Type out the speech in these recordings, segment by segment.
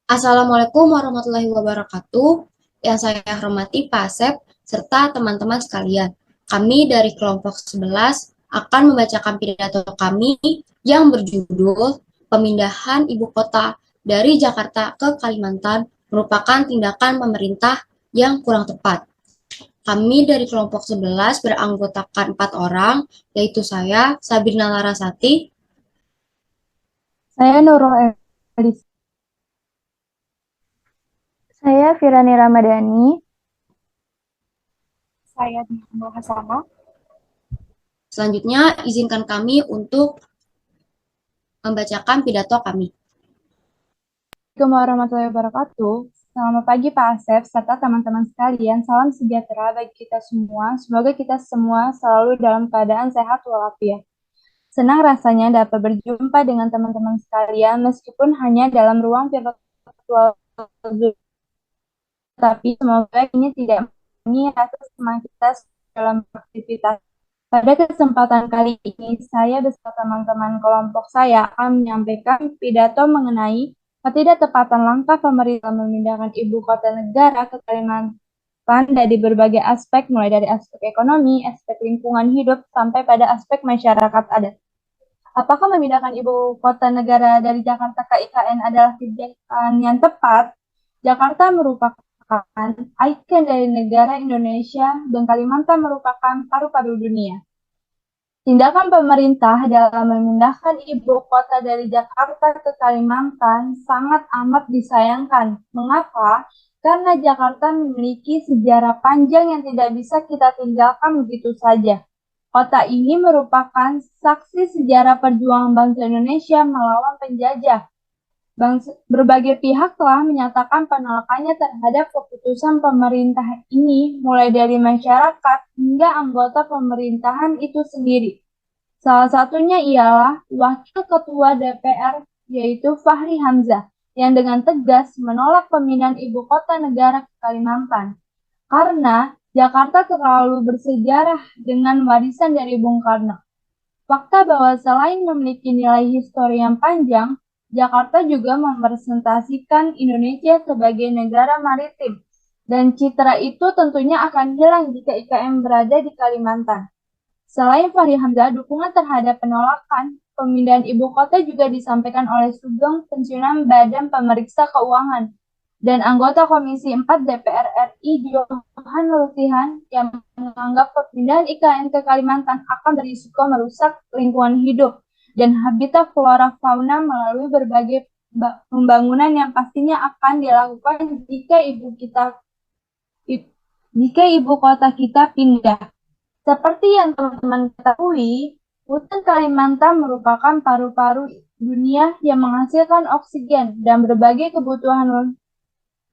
Assalamualaikum warahmatullahi wabarakatuh. Yang saya hormati Pak Asep serta teman-teman sekalian. Kami dari kelompok 11 akan membacakan pidato kami yang berjudul Pemindahan Ibu Kota dari Jakarta ke Kalimantan merupakan tindakan pemerintah yang kurang tepat. Kami dari kelompok 11 beranggotakan 4 orang, yaitu saya, Sabrina Larasati. Saya Nurul Elis. Saya Firani Ramadhani. Saya Dina Hasanah. Selanjutnya, izinkan kami untuk membacakan pidato kami. Assalamualaikum warahmatullahi wabarakatuh. Selamat pagi Pak Asep serta teman-teman sekalian. Salam sejahtera bagi kita semua. Semoga kita semua selalu dalam keadaan sehat walafiat. Senang rasanya dapat berjumpa dengan teman-teman sekalian meskipun hanya dalam ruang virtual, tapi semoga ini tidak mengurangi rasa semangat kita dalam aktivitas. Pada kesempatan kali ini, saya beserta teman-teman kelompok saya akan menyampaikan pidato mengenai ketidaktepatan langkah pemerintah memindahkan ibu kota negara ke Kalimantan dari berbagai aspek, mulai dari aspek ekonomi, aspek lingkungan hidup, sampai pada aspek masyarakat adat. Apakah memindahkan ibu kota negara dari Jakarta ke IKN adalah kebijakan yang tepat? Jakarta merupakan ikon dari negara Indonesia dan Kalimantan merupakan paru-paru dunia. Tindakan pemerintah dalam memindahkan ibu kota dari Jakarta ke Kalimantan sangat amat disayangkan. Mengapa? Karena Jakarta memiliki sejarah panjang yang tidak bisa kita tinggalkan begitu saja. Kota ini merupakan saksi sejarah perjuangan bangsa Indonesia melawan penjajah. Berbagai pihak telah menyatakan penolakannya terhadap keputusan pemerintah ini, mulai dari masyarakat hingga anggota pemerintahan itu sendiri. Salah satunya ialah Wakil Ketua DPR, yaitu Fahri Hamzah, yang dengan tegas menolak pemindahan ibu kota negara ke Kalimantan. Karena Jakarta terlalu bersejarah dengan warisan dari Bung Karno. Fakta bahwa selain memiliki nilai histori yang panjang, Jakarta juga merepresentasikan Indonesia sebagai negara maritim. Dan citra itu tentunya akan hilang jika IKN berada di Kalimantan. Selain Fahri Hamzah, dukungan terhadap penolakan pemindahan ibu kota juga disampaikan oleh Sugeng Pensiunan Badan Pemeriksa Keuangan dan anggota Komisi 4 DPR RI Johan Lusihan yang menganggap pemindahan IKN ke Kalimantan akan berisiko merusak lingkungan hidup dan habitat flora fauna melalui berbagai pembangunan yang pastinya akan dilakukan jika ibu kota kita pindah. Seperti yang teman-teman ketahui, hutan Kalimantan merupakan paru-paru dunia yang menghasilkan oksigen dan berbagai kebutuhan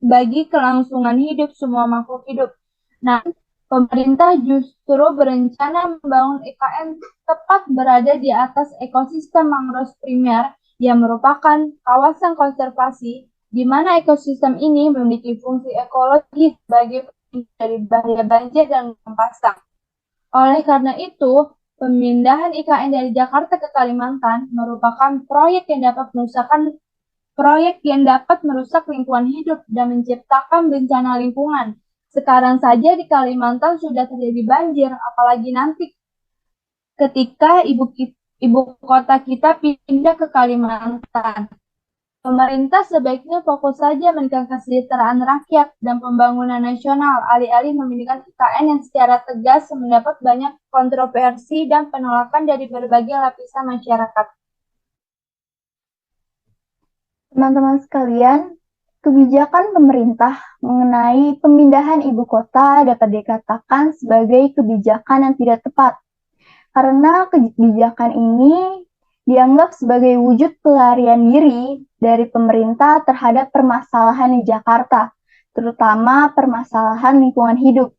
bagi kelangsungan hidup semua makhluk hidup. Nah, pemerintah justru berencana membangun IKN tepat berada di atas ekosistem mangrove primer yang merupakan kawasan konservasi di mana ekosistem ini memiliki fungsi ekologis sebagai dari bahaya banjir dan pasang. Oleh karena itu, pemindahan IKN dari Jakarta ke Kalimantan merupakan proyek yang dapat merusak lingkungan hidup dan menciptakan bencana lingkungan. Sekarang saja di Kalimantan sudah terjadi banjir, apalagi nanti ketika ibu kota kita pindah ke Kalimantan. Pemerintah sebaiknya fokus saja meningkatkan kesejahteraan rakyat dan pembangunan nasional, alih-alih memindahkan IKN yang secara tegas mendapat banyak kontroversi dan penolakan dari berbagai lapisan masyarakat. Teman-teman sekalian, kebijakan pemerintah mengenai pemindahan ibu kota dapat dikatakan sebagai kebijakan yang tidak tepat, karena kebijakan ini dianggap sebagai wujud pelarian diri dari pemerintah terhadap permasalahan di Jakarta, terutama permasalahan lingkungan hidup.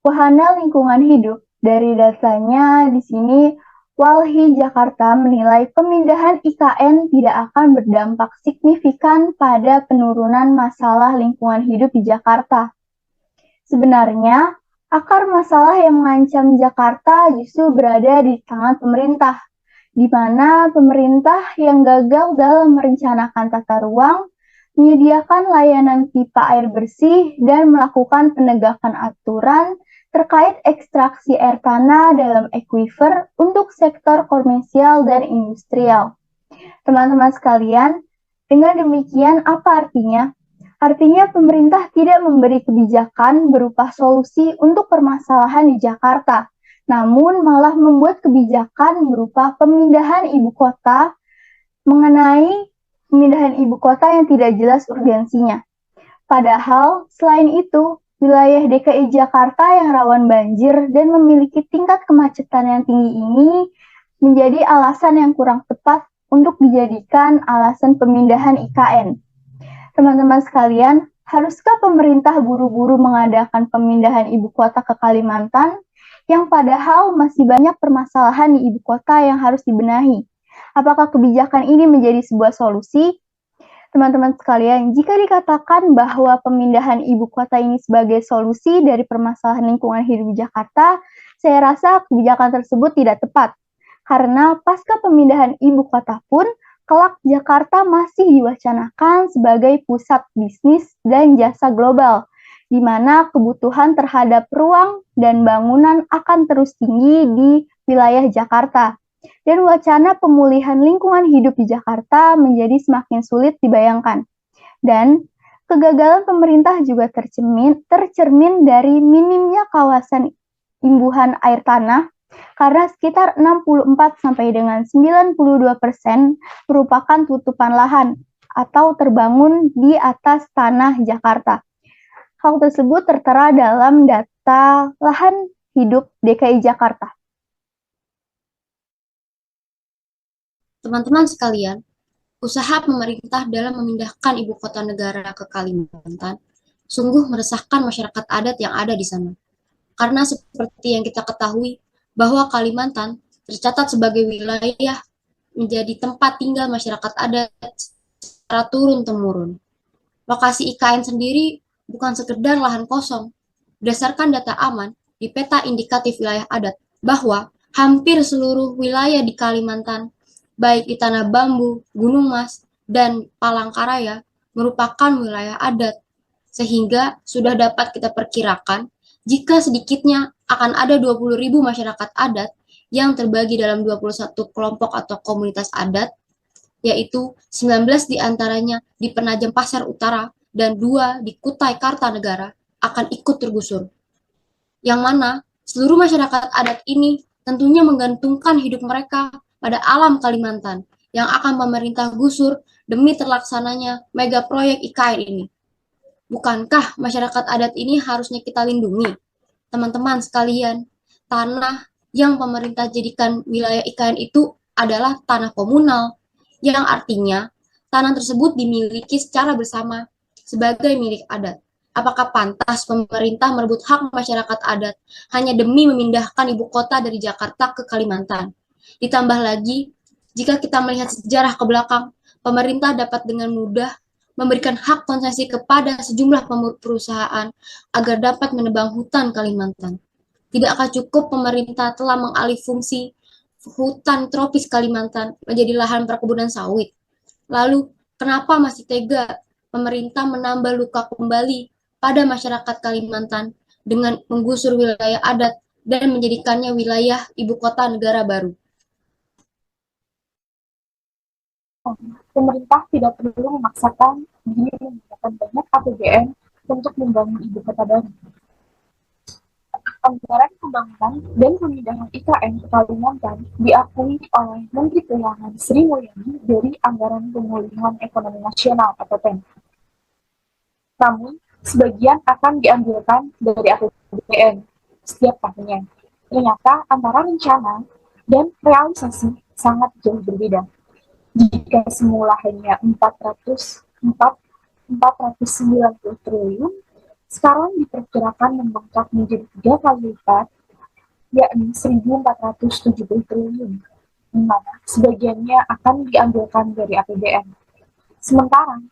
Wahana lingkungan hidup dari datanya di sini, Walhi Jakarta menilai pemindahan IKN tidak akan berdampak signifikan pada penurunan masalah lingkungan hidup di Jakarta. Sebenarnya, akar masalah yang mengancam Jakarta justru berada di tangan pemerintah, di mana pemerintah yang gagal dalam merencanakan tata ruang, menyediakan layanan pipa air bersih, dan melakukan penegakan aturan terkait ekstraksi air tanah dalam aquifer untuk sektor komersial dan industrial. Teman-teman sekalian, dengan demikian apa artinya? Artinya pemerintah tidak memberi kebijakan berupa solusi untuk permasalahan di Jakarta, namun malah membuat kebijakan berupa pemindahan ibu kota mengenai pemindahan ibu kota yang tidak jelas urgensinya. Padahal, selain itu, wilayah DKI Jakarta yang rawan banjir dan memiliki tingkat kemacetan yang tinggi ini menjadi alasan yang kurang tepat untuk dijadikan alasan pemindahan IKN. Teman-teman sekalian, haruskah pemerintah buru-buru mengadakan pemindahan ibu kota ke Kalimantan yang padahal masih banyak permasalahan di ibu kota yang harus dibenahi? Apakah kebijakan ini menjadi sebuah solusi? Teman-teman sekalian, jika dikatakan bahwa pemindahan ibu kota ini sebagai solusi dari permasalahan lingkungan hidup di Jakarta, saya rasa kebijakan tersebut tidak tepat. Karena pasca pemindahan ibu kota pun, kelak Jakarta masih diwacanakan sebagai pusat bisnis dan jasa global, di mana kebutuhan terhadap ruang dan bangunan akan terus tinggi di wilayah Jakarta. Dan wacana pemulihan lingkungan hidup di Jakarta menjadi semakin sulit dibayangkan. Dan kegagalan pemerintah juga tercermin dari minimnya kawasan imbuhan air tanah, karena sekitar 64 sampai dengan 92% merupakan tutupan lahan atau terbangun di atas tanah Jakarta. Hal tersebut tertera dalam data lahan hidup DKI Jakarta. Teman-teman sekalian, usaha pemerintah dalam memindahkan ibu kota negara ke Kalimantan sungguh meresahkan masyarakat adat yang ada di sana. Karena seperti yang kita ketahui, bahwa Kalimantan tercatat sebagai wilayah menjadi tempat tinggal masyarakat adat secara turun-temurun. Lokasi IKN sendiri bukan sekedar lahan kosong. Berdasarkan data aman di peta indikatif wilayah adat, bahwa hampir seluruh wilayah di Kalimantan, baik di Tanah Bambu, Gunung Mas, dan Palangkaraya, merupakan wilayah adat. Sehingga sudah dapat kita perkirakan jika sedikitnya akan ada 20.000 masyarakat adat yang terbagi dalam 21 kelompok atau komunitas adat, yaitu 19 diantaranya di Penajam Pasir Utara dan 2 di Kutai Kartanegara akan ikut tergusur. Yang mana seluruh masyarakat adat ini tentunya menggantungkan hidup mereka pada alam Kalimantan yang akan pemerintah gusur demi terlaksananya mega proyek IKN ini. Bukankah masyarakat adat ini harusnya kita lindungi? Teman-teman sekalian, tanah yang pemerintah jadikan wilayah IKN itu adalah tanah komunal, yang artinya tanah tersebut dimiliki secara bersama sebagai milik adat. Apakah pantas pemerintah merebut hak masyarakat adat hanya demi memindahkan ibu kota dari Jakarta ke Kalimantan? Ditambah lagi, jika kita melihat sejarah ke belakang, pemerintah dapat dengan mudah memberikan hak konsesi kepada sejumlah perusahaan agar dapat menebang hutan Kalimantan. Tidakkah cukup pemerintah telah mengalih fungsi hutan tropis Kalimantan menjadi lahan perkebunan sawit? Lalu, kenapa masih tega pemerintah menambah luka kembali pada masyarakat Kalimantan dengan menggusur wilayah adat dan menjadikannya wilayah ibu kota negara baru? Pemerintah tidak perlu memaksakan diri menggunakan banyak APBN untuk membangun ibu kota baru. Anggaran pembangunan dan pemindahan IKN ke Kalimantan diakui oleh Menteri Keuangan Sri Mulyani dari Anggaran Pemulihan Ekonomi Nasional atau PEN. Namun, sebagian akan diambilkan dari APBN setiap tahunnya. Ternyata antara rencana dan realisasi sangat jauh berbeda. Jika semula hanya 490 triliun, sekarang diperkirakan membengkak menjadi 3 kali lipat, yakni 1.470 triliun, di mana sebagiannya akan diambilkan dari APBN. Sementara,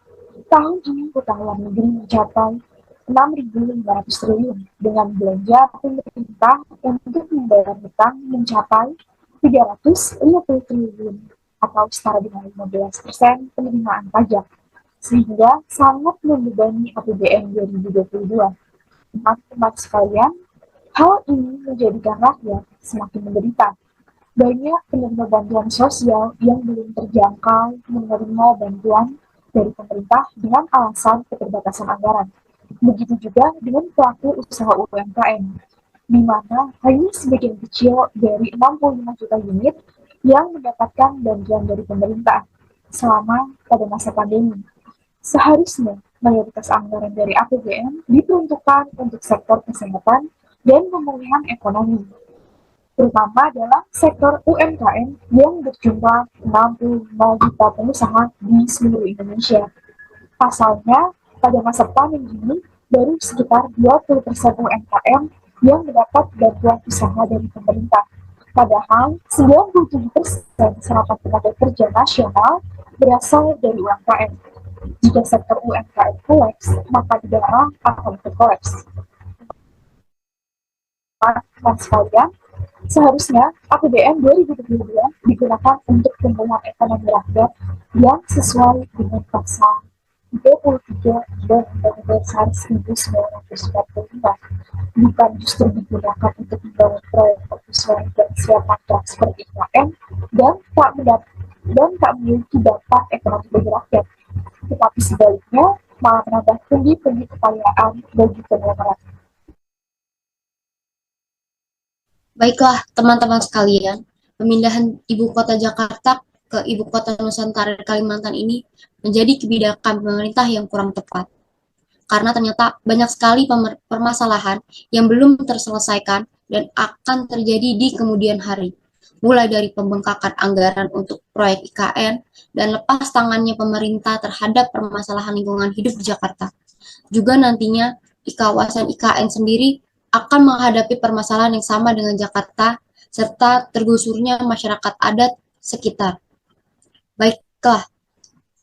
tahun ini utang luar negeri mencapai 6.500 triliun, dengan belanja pemerintah untuk membayar hutang mencapai 350 triliun, atau setara dengan 15% penerimaan pajak. sehingga sangat membebani APBN 2022. Teman-teman sekalian, hal ini menjadikan rakyat semakin menderita. Banyak penerima bantuan sosial yang belum terjangkau menerima bantuan dari pemerintah dengan alasan keterbatasan anggaran. Begitu juga dengan pelaku usaha UMKM, di mana hanya sebagian kecil dari 65 juta unit yang mendapatkan bantuan dari pemerintah selama pada masa pandemi. Seharusnya mayoritas anggaran dari APBN diperuntukkan untuk sektor kesehatan dan pemulihan ekonomi, terutama dalam sektor UMKM yang berjumlah 65 juta pengusaha di seluruh Indonesia. Pasalnya, pada masa pandemi ini, baru sekitar 20% UMKM yang mendapat bantuan usaha dari pemerintah. Padahal, 97% serapan tenaga kerja nasional berasal dari UMKM. Jika sektor UMKM kolaps, maka negara akan ikut kolaps. Teman sekalian, seharusnya APBN 2022 digunakan untuk pemulihan ekonomi rakyat yang sesuai dengan pasal 33 dan Undang-Undang Dasar 1945, bukan justru digunakan untuk membangun proyek permusuhan dan siap kontrak seperti IKN dan tak memiliki dampak ekonomi bagi rakyat, tetapi sebaliknya malah menambah pundi-pundi kekayaan bagi konglomerat. Baiklah, teman-teman sekalian, pemindahan ibu kota Jakarta ke ibu kota Nusantara Kalimantan ini menjadi kebijakan pemerintah yang kurang tepat. Karena ternyata banyak sekali permasalahan yang belum terselesaikan dan akan terjadi di kemudian hari. Mulai dari pembengkakan anggaran untuk proyek IKN dan lepas tangannya pemerintah terhadap permasalahan lingkungan hidup di Jakarta. Juga nantinya di kawasan IKN sendiri akan menghadapi permasalahan yang sama dengan Jakarta, serta tergusurnya masyarakat adat sekitar. Baiklah,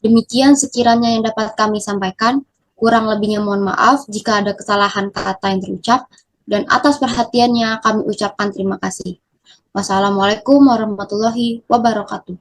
demikian sekiranya yang dapat kami sampaikan. Kurang lebihnya mohon maaf jika ada kesalahan kata yang terucap, dan atas perhatiannya kami ucapkan terima kasih. Wassalamualaikum warahmatullahi wabarakatuh.